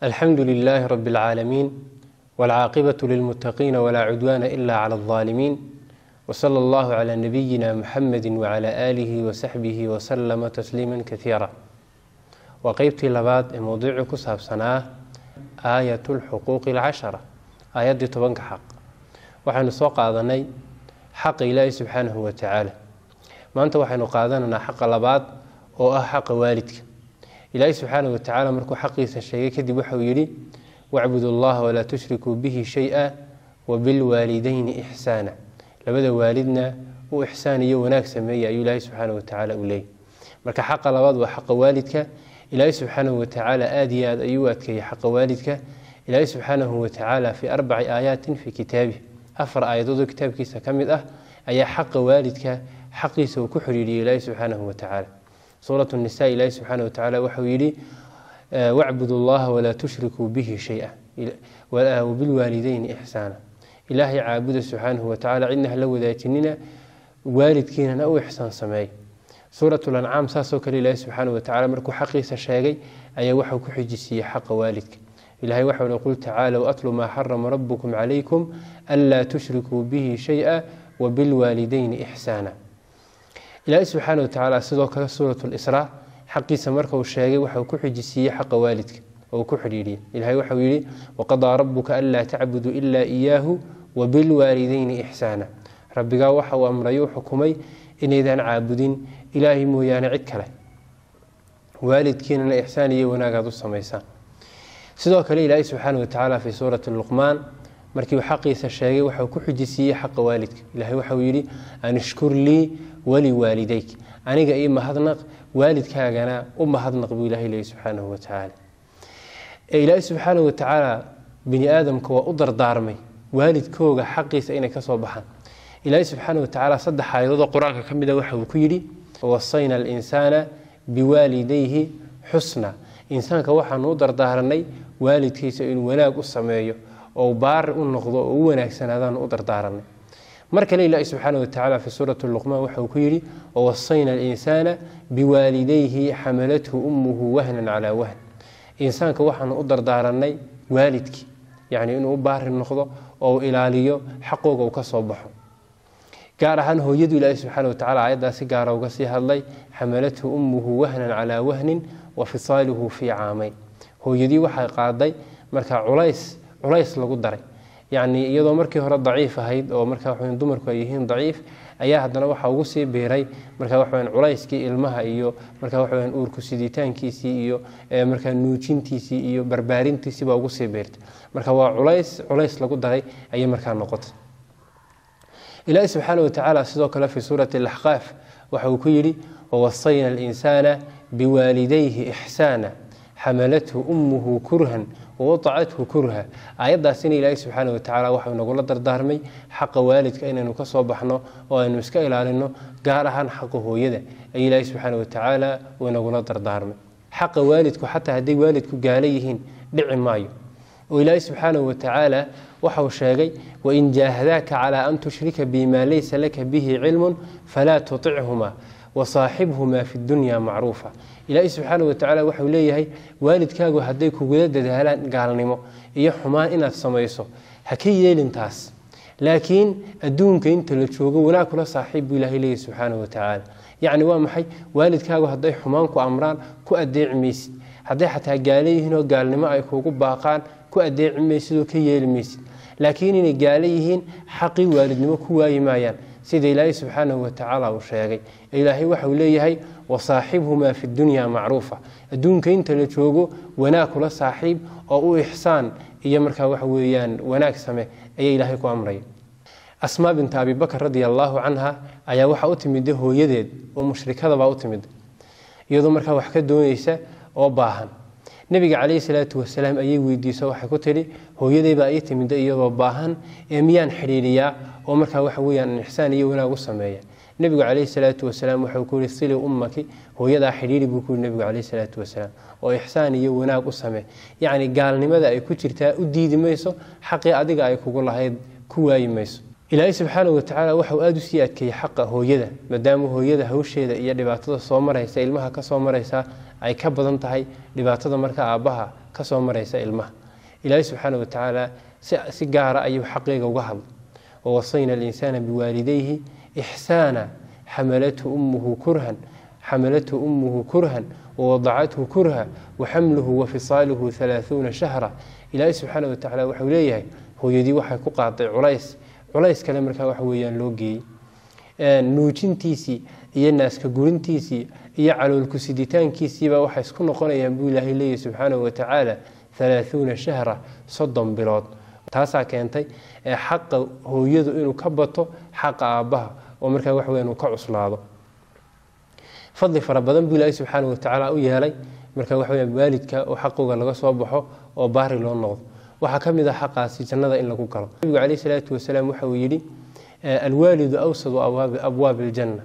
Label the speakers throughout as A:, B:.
A: الحمد لله رب العالمين والعاقبة للمتقين ولا عدوان إلا على الظالمين وصلى الله على نبينا محمد وعلى آله وصحبه وسلم تسليما كثيرا. وقيبتي لباد موضوع كساب سنة آية الحقوق العشرة آيات دي طبنك حق وحن سوق عضني حق إلهي سبحانه وتعالى. ما أنت وحن قادنا حق لباد أو حق والدك. إلهي سبحانه وتعالى مركو حقي الشيء كدي وحويري واعبدوا الله ولا تشركوا به شيئا وبالوالدين إحسانا. لبدا والدنا وإحسانية وناك سمية أي إلهي سبحانه وتعالى أولي مركا حق لباد وحق والدك. إلهي سبحانه وتعالى آديات أيواتك حق والدك. إلهي سبحانه وتعالى في 4 آيات في كتابه 4 آيات ضد كتاب كيسا كمد أي حق والدك حقي سو كحريري إلهي سبحانه وتعالى. سورة النساء إلهي سبحانه وتعالى وحويلي واعبدوا الله ولا تشركوا به شيئا وبالوالدين إحسانا. إلهي عابد سبحانه وتعالى عندنا لو ذاتننا والدكينا أو إحسان سماي. سورة الأنعام ساسوك لله سبحانه وتعالى مركو حقيس الشاقي أي وحو كحجسي حق والدك. إلهي وحو نقول تعالى وأتلوا ما حرم ربكم عليكم ألا تشركوا به شيئا وبالوالدين إحسانا. إلهي سبحانه وتعالى سيدوك سورة الإسراء حقي سمرك والشاقي وحو كحجسي حق والدك أو كحريري. إلهي وحو يلي وقضى ربك ألا تعبدوا إلا إياه وبالوالدين إحسانا. ربك وحو أمريو حكمي إن إذا عابدين إلهي مويان عكله والدكينا إحساني وناقض السميسان. سيدوك إلهي سبحانه وتعالى في سورة اللقمان مركي حقي سشاقي وحو كحجسي حق والدك. إلهي وحو يلي أن اشكر لي ولوالديك أنيق إيما هذنق والدك هاقنا أما هذنق بإلهي سبحانه وتعالى. إلهي سبحانه وتعالى بني آدم كوا أدر دارمي والد كوغا حقي سأينا كصوبحا. إلهي سبحانه وتعالى صدح حيضا قرآن كمدا وحو كيري ووصينا الإنسان بوالديه حسنا. إنسان كوحا نودر دارني والد كيس إن وناق السمايو أو بار النقض أو وناق سنادان أدر دارني. مرك الله سبحانه وتعالى في سورة اللقمان وحو كيري ووصينا الإنسان بوالديه حملته أمه وهنا على وهن. إنسان كوحا نودر دارني والدك يعني إنه بار النقض أو إلاليو حقوق أو كصوبحه. gaar ahaan hooyadu Ilaahay subhanahu wa ta'ala ayadaasi gaar uga sii hadlay xamalathu ummuhu wahnan ala wahnin wa fisaluhu fi aamayn. hooyadii waxay qaaday marka culays lagu daray yani iyadoo markii hore daciif ahayd oo marka waxaan dumarku ay yihiin daciif ayaa haddana waxa ugu sii beeray marka waxaan culayskii ilmaha iyo marka waxaan uurku siditaankiisii iyo marka nuujintiisii iyo barbaarintiisii baa ugu sii beertay. marka waa culays lagu daray ayay marka noqotay. إلهي سبحانه وتعالى سيدوك في سورة الأحقاف وحو كيري ووصينا الإنسان بوالديه إحسانا حملته أمه كرها ووضعته كرها. أيضا سنة إلهي سبحانه وتعالى وحو نقول دردارمي حق والدك أين نكصوبحنا وأن نسكا إلى أنه قارها حقه يده أي إلهي سبحانه وتعالى ونقول دردارمي حق والدك حتى هدي والدك قاليهن دعم مايو. وإلهي سبحانه وتعالى وحو شاقي وإن جاهداك على أن تشرك بما ليس لك به علم فلا تطعهما وصاحبهما في الدنيا معروفا. إلهي سبحانه وتعالى وحو ليه والدكاغو هديكو قدد دهالان قالنمو إيا حمان إنا تسميسو هكي يلنتاس لكن أدونك إنت لتشوغو وناكو صاحب إلهي ليه سبحانه وتعالى يعني وامحي والدكاغو هدي حمانكو أمران كو أدي عميسي هدي حتى قاليهنو قالنمو أيكو باقان ku adeeci maysid ka yeeli maysid laakiin inay gaaleeyeen xaqi waalidnimo ku waayimayaan sida Ilaahay subhanahu wa ta'ala uu sheegay. Ilaahay waxa uu leeyahay wasaaxibhuma fi dunya ma'ruufa adduunka inta la joogo wanaag kula saaxiib oo u ihsaan iyo marka wax weeyaan wanaag same ayay Ilaahay ku amray. Asmaa bint Abi Bakr radiyallahu anha ayaa waxa u timid hooyadeed oo mushrikada baa u timid iyadoo marka wax ka doonaysa oo baahan. nabiga calayhi salaatu wasalaam ayay weydiisay waxa ku tiri hooyadeyba ay timid iyadoo baahan ee miyaan xiriiriyaa oo marka waxa weeyaan ihsaan iyo wanaag u sameeya. nabiga calayhi salaatu wasalaam waxa uu ku yiri sili ummaki hooyada xiriiri buu ku nabiga calayhi salaatu wasalaam oo ihsaan iyo wanaag u sameey yani gaalnimada ay ku jirtaa u diidi mayso xaqi adiga ay kugu lahayd ku waayi mayso. إلهي سبحانه وتعالى وحو آدو سياد كي حق هويدا مدام هويدا هوشيدا إيا لباتدا صومريسا إلمها كصومريسا أي كبضان تهي لباتدا مركا آبها kasoo maraysa ilmaha. ilaahay subxaanahu watacaala si gaara ayuu xaqiiga uga hadlay. wawasayna alinsaana biwaalidayhi ixsaana xamalathu ummuhu kurhan ووضعته كرها وحمله وفصاله 30 شهرا. إلهي سبحانه وتعالى وحو ليهي هو يدي وحي كقاطع culays kale markaa wax weeyaan loo geeyey nuujintiisii iyo naaska gurintiisii iyo caloolku siditaankiisiiba waxay isku noqonayaan buu ilaahay leeyahay subxaanahu watacaala 30 shahra 30 bilood. taasaa keentay xaqa hooyadu inuu ka bato xaqa aabbaha oo markaa wax weeyaan uu ka cuslaado. fadli fara badan buu ilaahay subxaanahu watacaala u yeelay markaa wax weeyaan waalidka oo xaqooga laga soo baxo oo baari loo noqdo. waxaa ka mid ah xaqaasi jannada in lagu galo. nabigu calayhi salaatu wasalaam waxa uu yidhi alwaalidu awsadu abwaabi aljanna.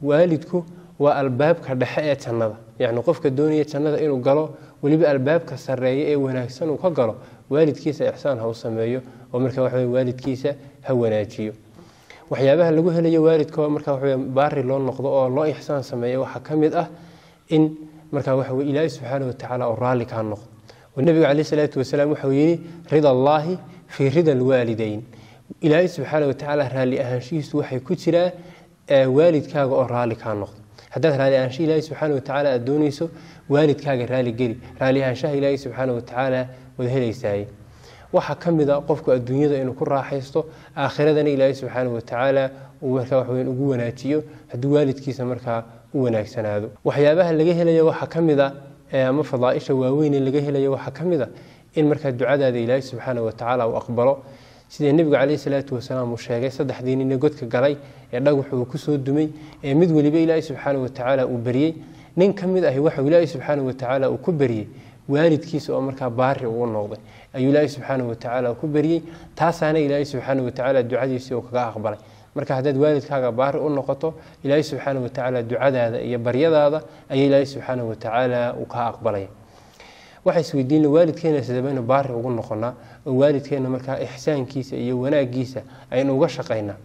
A: waalidku waa albaabka dhexe ee jannada, yacni qofka doonaya jannada inuu galo weliba albaabka sarreeya ee wanaagsan uu ka galo waalidkiisa ixsaan ha u sameeyo oo markaa waxa weeye waalidkiisa ha wanaajiyo. waxyaabaha lagu helayo waalidka markaa waxa weeye baari loo noqdo oo loo ixsaan sameeyo waxaa ka mid ah in markaa waxa weeye ilaahay subxaanahu watacaala oo raalli kaa noqdo. والنبي عليه الصلاة والسلام وحويني رضا الله في رضا الوالدين. إلهي سبحانه وتعالى رالي أهانشيس وحي كتيرا والد كاغا أو رالي كان نقض. حدث رالي أهانشي إلهي سبحانه وتعالى الدونيسو والد كاغا رالي قري رالي أهانشاه إلهي سبحانه وتعالى وذهلي ساي. وحكم ذا قفك الدنيا ذا إنه كل راحيسته آخرة إلهي سبحانه وتعالى ومركا وحوين أقوى ناتيو هدو والد كيسا مركا وناك سنادو. وحيابها اللي جه لي وحكم ذا ama fadaaisha waaweyn laga helayo waxa kamida in marka ducadaada Ilaahay subhanahu wa ta'ala uu aqbalo sida nabiga kaleey salaatu wasalaam uu sheegay saddexdiin in godka galay ee dhagaxu ku soo dumay ee mid waliba Ilaahay subhanahu wa ta'ala uu bariyay nin kamid ah waxa Ilaahay subhanahu wa ta'ala uu ku bariyay waalidkiisa oo marka baari uu noqday ayuu Ilaahay subhanahu wa ta'ala ku bariyay taasaana Ilaahay subhanahu wa ta'ala ducadiisa uu kaga aqbalay. marka hadad waalidkaaga baari u noqoto Ilaahay subhanahu wa ta'ala ducadaada iyo baryadaada ay Ilaahay subhanahu wa ta'ala uu ka aqbalay. waxa isweydiin waalidkeena sidaba baari ugu noqonaa oo waalidkeena marka ihsaankiisa iyo wanaagiisa aynu uga shaqeynaa.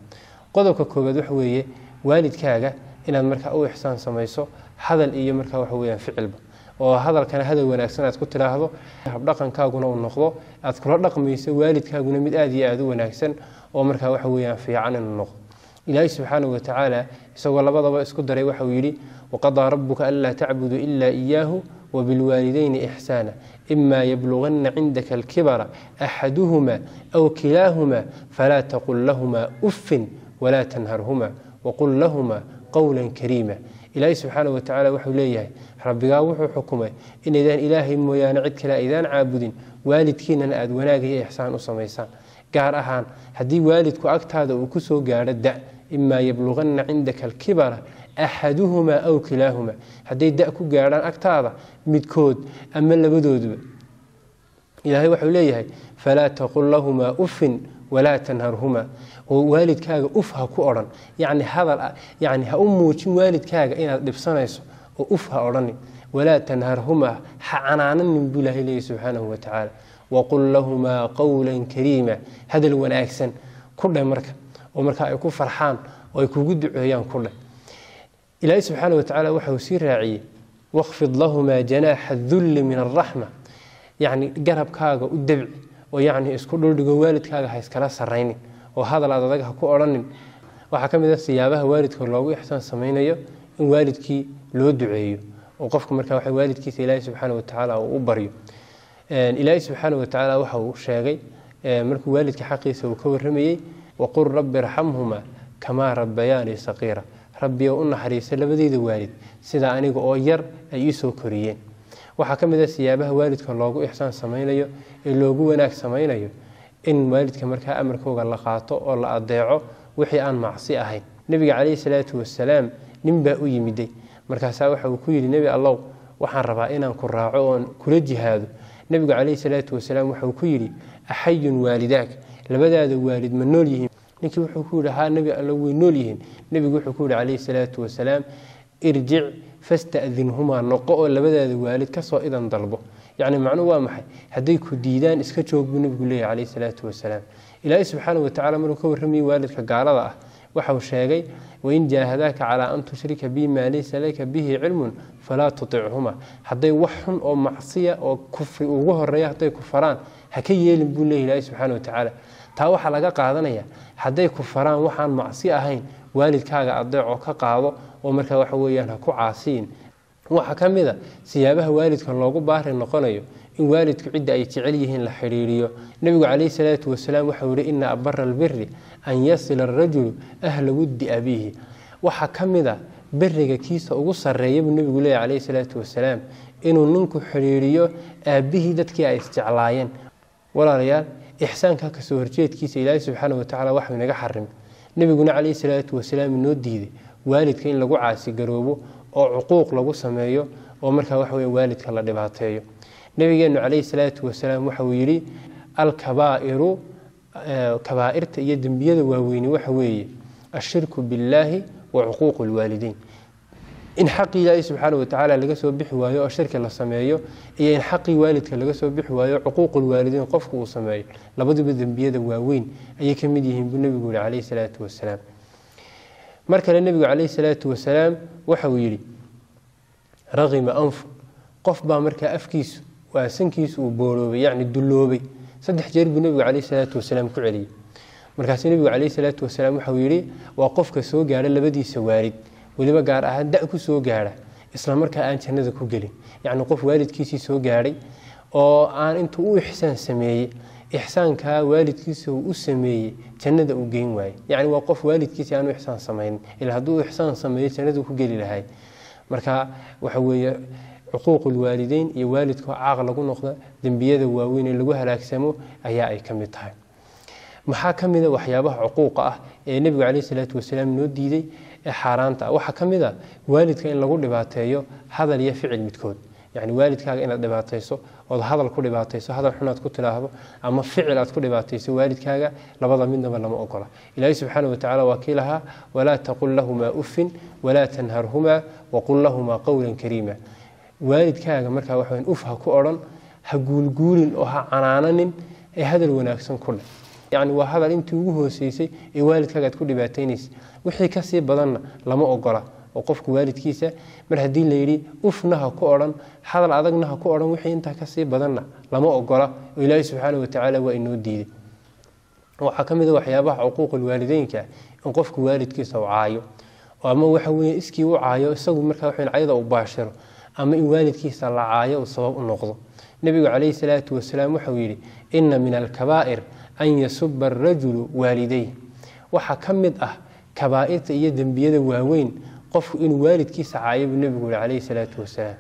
A: qodobka koobaad waxa weeye waalidkaaga inaad marka u ihsaan samayso hadal iyo marka waxa weeyaan ficilba oo hadalkana hadal wanaagsan aad ku tiraahdo hab dhaqankaaguna uu noqdo aad kula dhaqmayso waalidkaaguna mid aad iyo aad u wanaagsan oo marka waxa weeyaan fiican inuu noqdo. Ilaahay subhanahu wa ta'ala isagoo labadaba isku daray waxa uu yiri waqada rabbuka alla ta'budu illa iyyahu wa bil walidayni ihsana imma yablughanna 'indaka al-kibara ahaduhuma aw kilahuma fala taqul lahumā uffin wa la tanharhumā wa qul lahumā qawlan karīma. Ilaahay subhanahu wa ta'ala wuxuu leeyahay rabbiga wuxuu xukumay in idaan ilaahay mooyaane cid kale idaan caabudin waalidkiina aad wanaag iyo ihsaan u sameeysan. gaar ahaan hadii waalidku agtaada uu ku soo gaaro da imma yablughanna 'indaka al-kibara ahaduhuma aw kilahuma hadii da ku gaaraan agtaada midkood ama labadooduba ilaahay wuxuu leeyahay fala taqul lahumā uffin wala tanharhuma oo waalidkaaga uf ha ku oran yani hadal yani ha muujin waalidkaaga inaad dhibsanayso oo uf ha orani wala tanharhuma ha canaanan bil ilaahay subhanahu wa ta'ala وقل لهما قولا كريما. هذا الوناكسن كله مركا ومركا ay ku farxaan oo ay kugu duceeyaan kule. Ilaahay subhanahu wa ta'ala wuxuu sii raaciyay waqfid lahumā janaaha adh-dhull min ar-rahma yani garabkaaga u dabci oo yani isku dhuldhigo waalidkaaga ha iskala sareynin oo hadal adag ha ku oranin. waxa kamid ah siyaabaha waalidka loogu ihsaan sameeyo in waalidkii loo duceeyo oo qofka marka waxa waalidkiisa Ilaahay subhanahu wa ta'ala uu bariyo. إلهي سبحانه وتعالى وحو شاغي مركو والدك حقيسه وكور رميي وقل رب ارحمهما كما ربياني صغيرا. ربي وأن حريص لبديد والد سيدا أنيق أوير أيسو كوريين. وحكم ذا سيابه والدك اللوغو إحسان سمينيو اللوغو وناك سمينيو إن والدك مركا أمركو غلقاتو والله أضيعو وحي آن معصي أهين. نبي عليه الصلاة والسلام نمبا أيمدي مركا ساوحا وكويل نبي الله وحان ربائنا كراعون كل جهاد. نبي عليه الصلاة والسلام وحو كيري أحي والداك لبدأ والد من نوليهم نكي وحو كيري ها نبي ألوي نوليهم نبي وحو كيري عليه الصلاة والسلام ارجع فاستأذنهما نقو لبدأ والد كسو إذا ضربه يعني معنوه محي هديك ديدان اسكتشوك بنبي عليه الصلاة والسلام إلهي سبحانه وتعالى مركو رمي والدك قارضة waxau sheegay wain jaahadaaka calaa an tushrika bi maa laysa laka bihi cilmun falaa tutichuma hadday wax xun oo macsiya oo kufri ugu horeeya hadday ku faraan ha ka yeelin buu leeyahay ilaahay subxaana watacaala taa waxaa laga qaadanaya hadday ku faraan waxaan macsi ahayn waalidkaaga adeeco ka qaado oo markaa waxa weeyaan ha ku caasiin waxaa ka mid a siyaabaha waalidka loogu baari noqonayo in waalidku cidda ay jecel yihiin la xidhiiriyo nebigu calayhi salaatu wasalaam waxau yihi ina abara albiri an yasila arajulu ahla wuddi abiihi waxaa ka mid a beriga kiisa ugu sarreeya buu nebigu leeyahy calayhi salaatu wasalaam inuu ninku xidhiiriyo aabbihii dadkii ay isjeclaayeen walaalayaal ixsaanka kasoo horjeedkiisa ilaahay subxaana watacaala waxuu inaga xarimay nebiguna calayhi salaatu wasalaam inoo diiday waalidka in lagu caasigaroobo oo cuquuq lagu sameeyo oo markaa waxa weya waalidka la dhibaateeyo nabigeenu calayhi salaatu wasalaam waxauu yidhi alkabaa'iru kabaa'irta iyo dembiyada waaweyni waxa weeye ashirku billaahi wa cuquuqu lwaalideyn in xaqii ilaahay subxaana watacaala laga soo bixi waayo oo shirki la sameeyo iyo in xaqii waalidka laga soo bixi waayo cuquuqu lwaalideyn qofku uu sameeyo labaduba dembiyada waaweyn ayay ka mid yihiin buu nebigu yihi calayhi salaatu wasalaam mar kale nebigu calayhi salaatu wasalaam waxa uu yidhi raqima anfu qof baa markaa afkiisu waa sankiisu uu booroobay yacni dulloobay 3 jeer buu nebigu calayhi salaatu wasalaam ku celiyey markaasuu nebigu calayhi salaatu wasalaam waxa uu yidhi waa qofka soo gaadha labadiisa waalid weliba gaar ahaan da' ku soo gaadha isla markaa aan jannada ku gelin yacni qof waalidkiisii soo gaadhay oo aan intuu u ixsaan sameeyey ixsaankaa waalidkiisa uu u sameeyey jannada uu geyn waaye yacni waa qof waalidkiisii aan u ixsaan samaynin ilaa hadduu ixsaan sameeyo jannada ku geli lahay marka waxa weeye cuquuqul waalideyn iyo waalidka caaq lagu noqda dembiyada waaweyn ee lagu halaagsamo ayaa ay ka mid tahay maxaa ka mid a waxyaabaha cuquuqa ah ee nebigu calayhi salaatu wasalaam noo diiday ee xaaraanta ah waxaa ka mid a waalidka in lagu dhibaateeyo hadal iyo ficil midkood yacni waalidkaaga inaad dhibaatayso ood hadal ku dhibaatayso hadal xunaad ku tilaahdo ama ficil aad ku dhibaatayso waalidkaaga labada midnaba lama ogola ilaahay subxaana watacaala waa kii lahaa walaa taqul lahumaa uffin walaa tanharhumaa waqul lahumaa qowlan kariima waalidkaaga markaa waxaweyn uf ha ku odhan ha guulguulin oo ha canaananin ee hadal wanaagsan ku dheh yacni waa hadal intii ugu hooseysay ee waalidkaaga aad ku dhibaataynaysa wixii kasii badanna lama ogola oo qofku waalidkiisa mar haddii layidhi ufna ha ku odhan hadal adagna ha ku odhan wixii intaa kasii badanna lama ogola oo ilaahay subxaana watacaala waa inoo diiday waxaa ka mid a waxyaabaha cuquuqul waalideynka in qofku waalidkiisa u caayo ama waxa weeye iskii u caayo isagu markaa waxayn cayada u baashiro ama in waalidkiisa la caayo uu sabab u noqdo nebigu calayhi salaatu wasalaam waxau yidhi inna min alkabaa'ir an yasuba arajulu waalidayh waxaa ka mid ah kabaa'irta iyo dembiyada waaweyn qofku inuu waalidkiisa caayo buu nebigu yihi calayhi salaatu wasalaam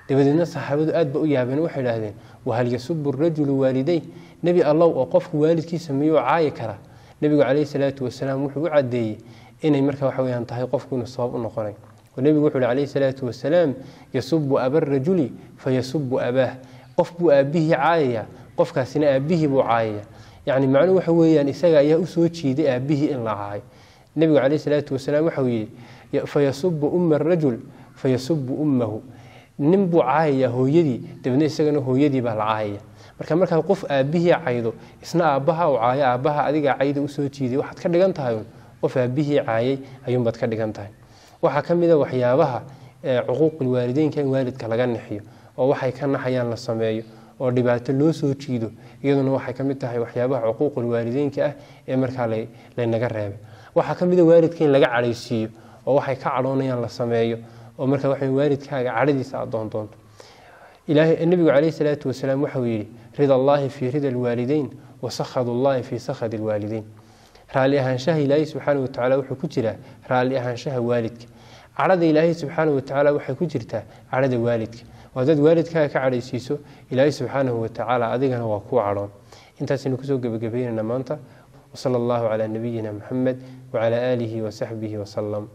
A: dabadeedna saxaabadu aad ba u yaabeen waxay idhahdeen wahal yasubu arajulu waalidayh nebi allow oo qofku waalidkiisa miyuu caayi karaa nebigu calayhi salaatu wasalaam wuxuu u caddeeyey inay markaa waxa weyaan tahay qofku inuu sabab u noqonay nebigu wuxuu yihi calayhi salaatu wasalaam yasubu aba rajuli fayasubu abaah qof buu aabbihii caayaya qofkaasina aabbihii buu caayaya yacni macnuhu waxa weeyaan isaga ayaa u soo jiiday aabbihii in la caayo nebigu calayhi salaatu wasalaam waxau yidhi fayasubu umma arajul fayasubu ummahu nin buu caayayaa hooyadii dabeedna isagana hooyadii baa la caayaya markaad qof aabbihii caydo isna aabbaha u caayo aabbaha adigaa cayda usoo jiiday waxaad ka dhigan tahay qof aabbihii caayay ayuunbaad ka dhigan tahay waxaa ka mid a waxyaabaha cuquuqul waalideynka in waalidka laga nixiyo oo waxay ka naxayaan la sameeyo oo dhibaato loo soo jiido iyaduna waxay ka mid tahay waxyaabaha cuquuqul waalideynka ah ee markaa laynaga reebay waxaa ka mid a waalidka in laga cadhaysiiyo oo waxay ka cadhoonayaan la sameeyo oo markaa waxa waalidkaaga cadhadiisa aad doondoonto nebigu calayhi salaatu wasalaam waxau yidhi rida allaahi fii rida alwaalideyn wa sakhadu llaahi fii sakhadi alwaalideyn raalli ahaanshaha ilaahay subxaana watacaala wuxuu ku jiraa raalli ahaanshaha waalidka cadhada ilaahay subxaana watacaala waxay ku jirtaa cadhada waalidka waa dad waalidkaaga ka cadhaysiiso ilaahay subxaanahu watacaala adigana waa kuu cadhoon intaasaynu kusoo gebagabaynayna maanta wasala allahu calaa nabiyina muxamed wacalaa aalihi wasaxbihi wasalam